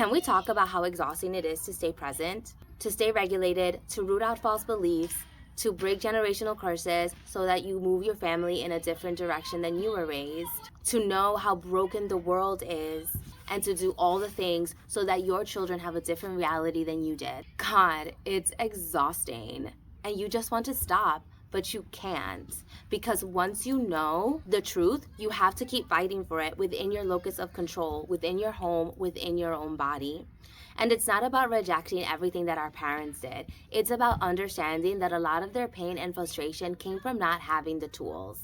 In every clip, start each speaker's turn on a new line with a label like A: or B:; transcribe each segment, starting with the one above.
A: Can we talk about how exhausting it is to stay present, to stay regulated, to root out false beliefs, to break generational curses so that you move your family in a different direction than you were raised, to know how broken the world is, and to do all the things so that your children have a different reality than you did? God, it's exhausting. And you just want to stop, but you can't. Because once you know the truth, you have to keep fighting for it within your locus of control, within your home, within your own body. And it's not about rejecting everything that our parents did. It's about understanding that a lot of their pain and frustration came from not having the tools.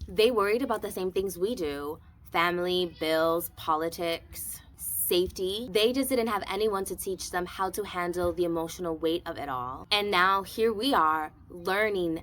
A: They worried about the same things we do: family, bills, politics, safety. They just didn't have anyone to teach them how to handle the emotional weight of it all. And now here we are, learning,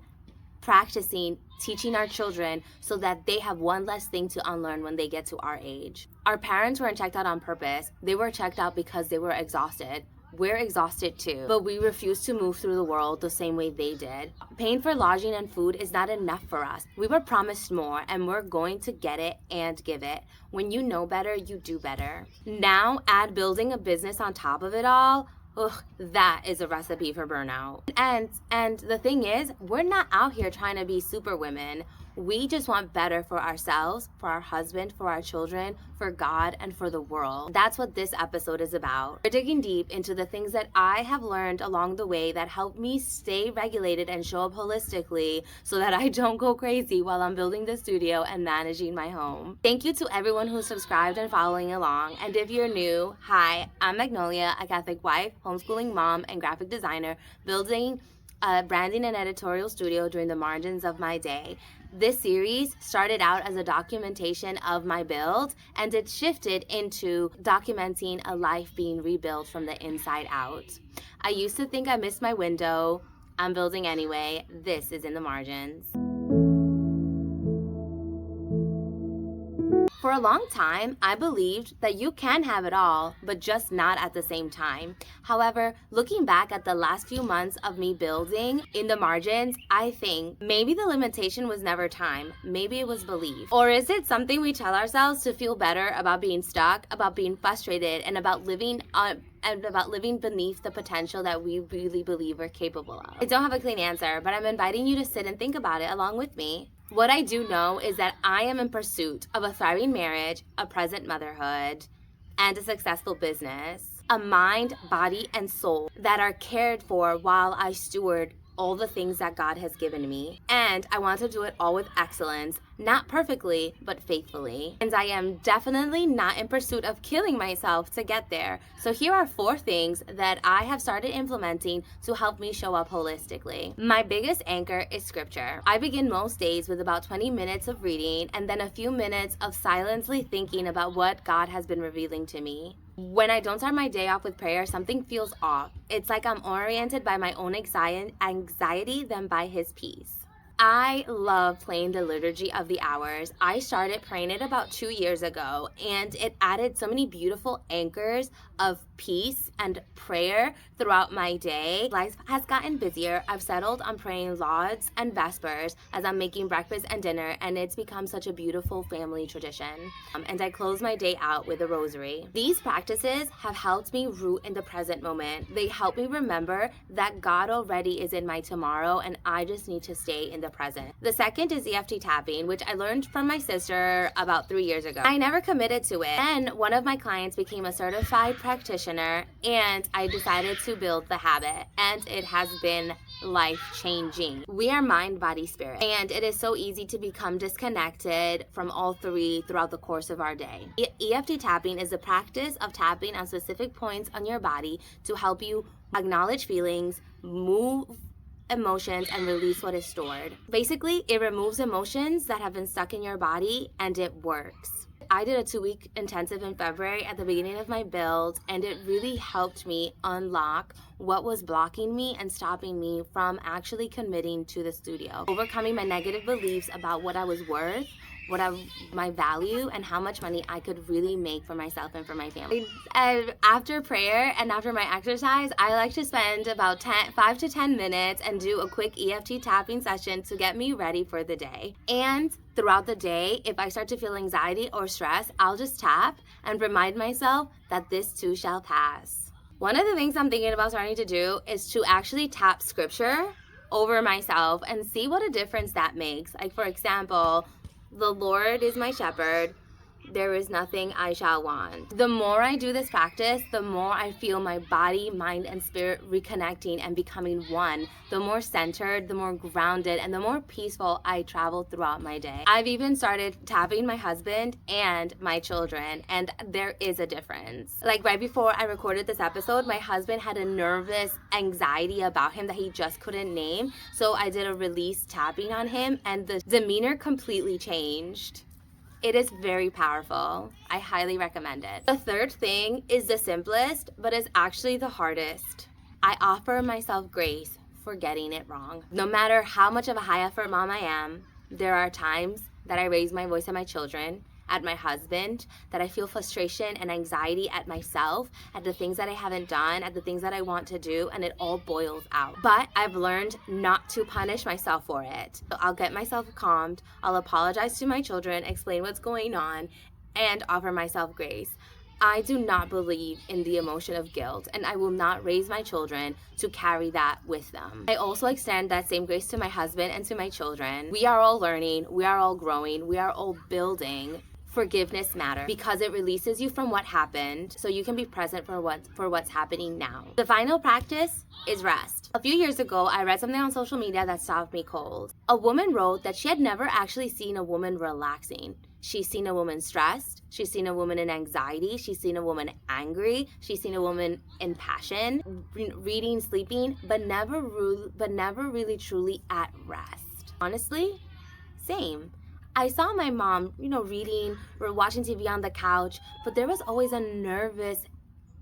A: practicing, teaching our children so that they have one less thing to unlearn when they get to our age. Our parents weren't checked out on purpose. They were checked out because they were exhausted. We're exhausted too, but we refuse to move through the world the same way they did. Paying for lodging and food is not enough for us. We were promised more, and we're going to get it and give it. When you know better, you do better. Now add building a business on top of it all. Ugh, that is a recipe for burnout. And the thing is, we're not out here trying to be super women. We just want better for ourselves, for our husband, for our children, for God, and for the world. That's what this episode is about. We're digging deep into the things that I have learned along the way that help me stay regulated and show up holistically so that I don't go crazy while I'm building the studio and managing my home. Thank you to everyone who's subscribed and following along. And if you're new, hi, I'm Magnolia, a Catholic wife, homeschooling mom, and graphic designer, building a branding and editorial studio during the margins of my day. This series started out as a documentation of my build, and it shifted into documenting a life being rebuilt from the inside out. I used to think I missed my window. I'm building anyway. This is in the margins. For a long time, I believed that you can have it all, but just not at the same time. However, looking back at the last few months of me building in the margins, I think maybe the limitation was never time. Maybe it was belief. Or is it something we tell ourselves to feel better about being stuck, about being frustrated, and about living beneath the potential that we really believe we're capable of? I don't have a clean answer, but I'm inviting you to sit and think about it along with me. What I do know is that I am in pursuit of a thriving marriage, a present motherhood, and a successful business. A mind, body, and soul that are cared for while I steward all the things that God has given me. And I want to do it all with excellence, not perfectly, but faithfully. And I am definitely not in pursuit of killing myself to get there. So here are 4 things that I have started implementing to help me show up holistically. My biggest anchor is scripture. I begin most days with about 20 minutes of reading and then a few minutes of silently thinking about what God has been revealing to me. When I don't start my day off with prayer, something feels off. It's like I'm oriented by my own anxiety than by His peace. I love playing the Liturgy of the Hours. I started praying it about 2 years ago, and it added so many beautiful anchors of peace and prayer throughout my day. Life has gotten busier. I've settled on praying lauds and vespers as I'm making breakfast and dinner, and it's become such a beautiful family tradition. And I close my day out with a rosary. These practices have helped me root in the present moment. They help me remember that God already is in my tomorrow, and I just need to stay in the present. The second is EFT tapping, which I learned from my sister about 3 years ago. I never committed to it. Then one of my clients became a certified practitioner, and I decided to build the habit, and it has been life-changing. We are mind, body, spirit, and it is so easy to become disconnected from all 3 throughout the course of our day. EFT tapping is the practice of tapping on specific points on your body to help you acknowledge feelings, move emotions, and release what is stored. Basically, it removes emotions that have been stuck in your body, and it works. I did a 2-week intensive in February at the beginning of my build, and it really helped me unlock what was blocking me and stopping me from actually committing to the studio. Overcoming my negative beliefs about what I was worth, my value, and how much money I could really make for myself and for my family. After prayer and after my exercise, I like to spend about 5 to 10 minutes and do a quick EFT tapping session to get me ready for the day. And throughout the day, if I start to feel anxiety or stress, I'll just tap and remind myself that this too shall pass. One of the things I'm thinking about starting to do is to actually tap scripture over myself and see what a difference that makes. Like, for example, the Lord is my shepherd. There is nothing I shall want. The more I do this practice, the more I feel my body, mind, and spirit reconnecting and becoming one. The more centered, the more grounded, and the more peaceful I travel throughout my day. I've even started tapping my husband and my children, and there is a difference. Like right before I recorded this episode, my husband had a nervous anxiety about him that he just couldn't name. So I did a release tapping on him, and the demeanor completely changed. It is very powerful. I highly recommend it. The third thing is the simplest, but is actually the hardest. I offer myself grace for getting it wrong. No matter how much of a high effort mom I am, there are times that I raise my voice at my children, at my husband, that I feel frustration and anxiety at myself, at the things that I haven't done, at the things that I want to do, and it all boils out. But I've learned not to punish myself for it. So I'll get myself calmed, I'll apologize to my children, explain what's going on, and offer myself grace. I do not believe in the emotion of guilt, and I will not raise my children to carry that with them. I also extend that same grace to my husband and to my children. We are all learning, we are all growing, we are all building. Forgiveness matters because it releases you from what happened, so you can be present for what's happening now. The final practice is rest. A few years ago, I read something on social media that stopped me cold. A woman wrote that she had never actually seen a woman relaxing. She's seen a woman stressed, she's seen a woman in anxiety, she's seen a woman angry, she's seen a woman in passion, reading, sleeping, but never really truly at rest. Honestly, same. I saw my mom, reading or watching TV on the couch, but there was always a nervous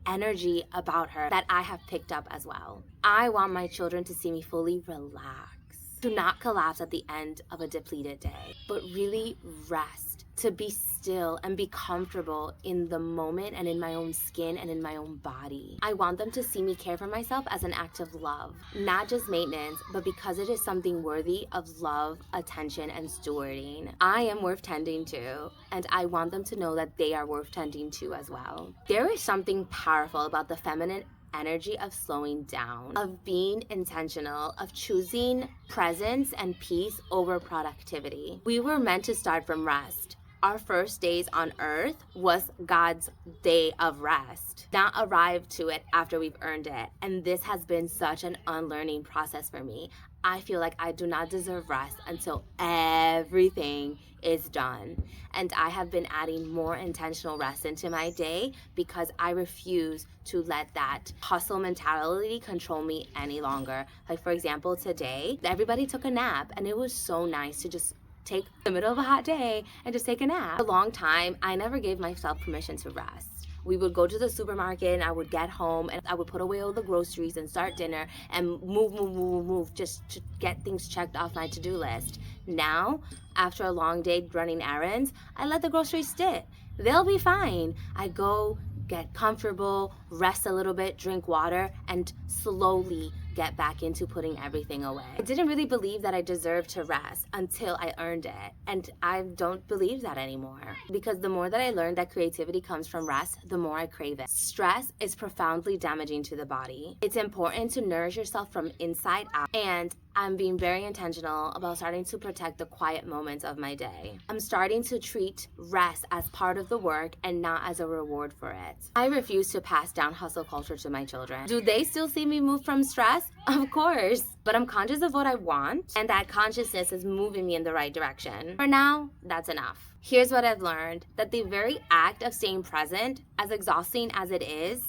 A: energy about her that I have picked up as well. I want my children to see me fully relaxed, to not collapse at the end of a depleted day, but really rest, to be still and be comfortable in the moment and in my own skin and in my own body. I want them to see me care for myself as an act of love, not just maintenance, but because it is something worthy of love, attention, and stewarding. I am worth tending to, and I want them to know that they are worth tending to as well. There is something powerful about the feminine energy of slowing down, of being intentional, of choosing presence and peace over productivity. We were meant to start from rest. Our first days on earth was God's day of rest, not arrive to it after we've earned it. And this has been such an unlearning process for me. I feel like I do not deserve rest until everything is done. And I have been adding more intentional rest into my day because I refuse to let that hustle mentality control me any longer. Like, for example, today, everybody took a nap, and it was so nice to just take the middle of a hot day and just take a nap. For a long time, I never gave myself permission to rest. We would go to the supermarket and I would get home and I would put away all the groceries and start dinner and move just to get things checked off my to-do list. Now, after a long day running errands, I let the groceries sit. They'll be fine. I go get comfortable, rest a little bit, drink water, and slowly get back into putting everything away. I didn't really believe that I deserved to rest until I earned it. And I don't believe that anymore. Because the more that I learned that creativity comes from rest, the more I crave it. Stress is profoundly damaging to the body. It's important to nourish yourself from inside out. And I'm being very intentional about starting to protect the quiet moments of my day. I'm starting to treat rest as part of the work and not as a reward for it. I refuse to pass down hustle culture to my children. Do they still see me move from stress? Of course. But I'm conscious of what I want, and that consciousness is moving me in the right direction. For now, that's enough. Here's what I've learned, that the very act of staying present, as exhausting as it is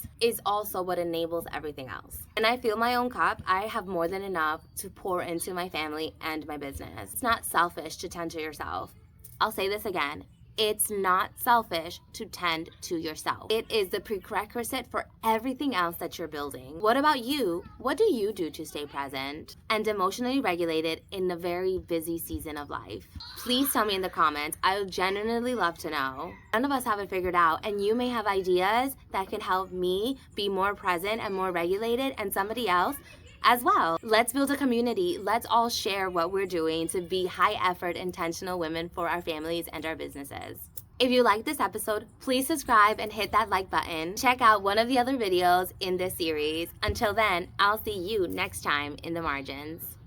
A: also what enables everything else. And I fill my own cup, I have more than enough to pour into my family and my business. It's not selfish to tend to yourself. I'll say this again. It's not selfish to tend to yourself. It is the prerequisite for everything else that you're building. What about you? What do you do to stay present and emotionally regulated in a very busy season of life? Please tell me in the comments. I would genuinely love to know. None of us have it figured out, and you may have ideas that can help me be more present and more regulated, and somebody else as well. Let's build a community. Let's all share what we're doing to be high effort, intentional women for our families and our businesses. If you like this episode, please subscribe and hit that like button. Check out one of the other videos in this series. Until then, I'll see you next time in the margins.